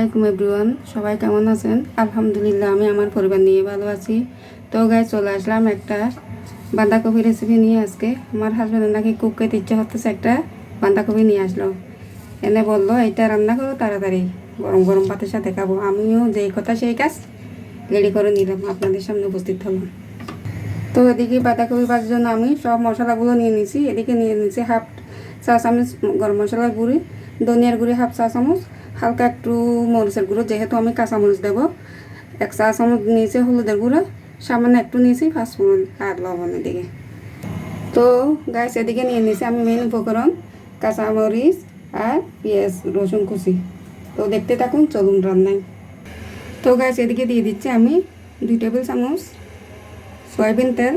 আলাইকুম এভরিওয়ান, সবাই কেমন আছেন? আলহামদুলিল্লাহ, আমি আমার পরিবার নিয়ে ভালো আছি। তো গাইস, চলে আসলাম একটা বাঁধাকপি রেসিপি নিয়ে। আজকে আমার হাজব্যান্ডের নাকি কুক খেতে ইচ্ছা হতেছে, একটা বাঁধাকপি নিয়ে আসলো। এনে বললো এটা রান্না করো তাড়াতাড়ি, গরম গরম ভাতের সাথে খাবো। আমিও যেই কথা সেই কাজ রেডি করে নিলাম, আপনাদের সামনে উপস্থিত হলাম। তো এদিকে বাঁধাকপি ভাজার জন্য আমি সব মশলাগুলো নিয়ে নিয়েছি। এদিকে নিয়ে নিয়েছি হাফ চা চামচ গরম মশলার গুঁড়ি, ধনিয়ার গুঁড়ি হাফ চা চামচ, হালকা একটু মরিচের গুঁড়ো, যেহেতু আমি কাঁচামরিচ দেবো। 1 চা চামচ নিয়েছি হলুদের গুঁড়ো, সামান্য একটু নিয়েছি পাঁচফোড়ন আর লবণের দিকে। তো গাইস, এদিকে নিয়ে নিয়েছি আমি মেন উপকরণ কাঁচামরিচ আর পেঁয়াজ রসুন কুচি। তো দেখতে থাকুন, চলুন রান্নায়। তো গাইস, এদিকে দিয়ে দিচ্ছি আমি 2 টেবিল চামচ সয়াবিন তেল।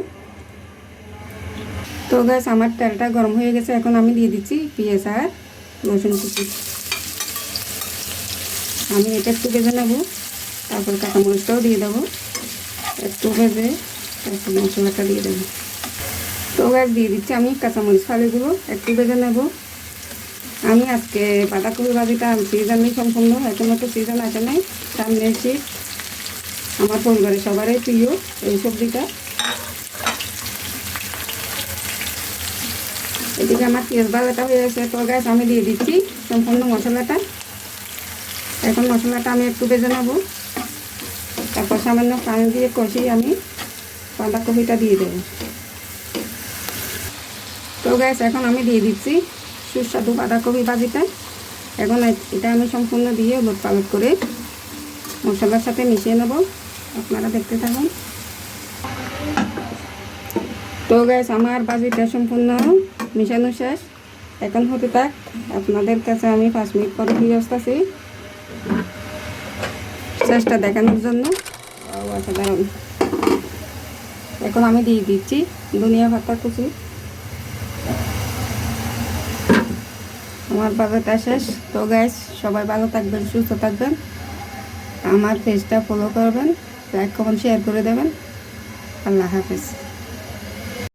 তো গাইস, আমার তেলটা গরম হয়ে গেছে। এখন আমি দিয়ে দিচ্ছি পেঁয়াজ আর রসুন কুচি। আমি এটা একটু ভেজে নেব, তারপর কাঁচামরিচটাও দিয়ে দেবো। একটু ভেজে তারপর মশলাটা দিয়ে দেবো। তো গাইস, দিয়ে দিচ্ছি আমি কাঁচামরিচ ফালিগুলো একটু ভেজে নেব। আমি আজকে বাঁধাকপি ভাজিটা সিজনে সম্পূর্ণ, এখনও তো সিজন আসে নাই, সামনে শীত। আমার পরিবারের সবারই প্রিয় এই সবজিটা। এদিকে আমার পেঁয়াজ ভাজাটা হয়ে গেছে। তো গাইস, আমি দিয়ে দিচ্ছি সম্পূর্ণ মশলাটা। এখন মশলাটা আমি একটু ভেজে নেব, তারপর সামান্য পানি দিয়ে কষিয়ে আমি বাঁধাকপিটা দিয়ে দেবো। তো গাইস, এখন আমি দিয়ে দিচ্ছি সুস্বাদু বাঁধাকপি ভাজিটা। এখন এটা আমি সম্পূর্ণ দিয়ে উলটপালট করে মশলার সাথে মিশিয়ে নেব। আপনারা দেখতে থাকুন। তো গাইস, আমার ভাজিটা সম্পূর্ণ মিশানো শেষ। এখন হতে থাক, আপনাদের কাছে আমি 5 মিনিট পরে ফিরে আসতেছি চেষ্টা দেখানোর জন্য। অসাধারণ। এখন আমি দিয়ে দিচ্ছি ধনিয়া পাতা কুচি। আমার ভাজাটা শেষ। তো গাইস, সবাই ভালো থাকবেন, সুস্থ থাকবেন, আমার পেজটা ফলো করবেন, লাইক কমেন্ট শেয়ার করে দেবেন। আল্লাহ হাফেজ।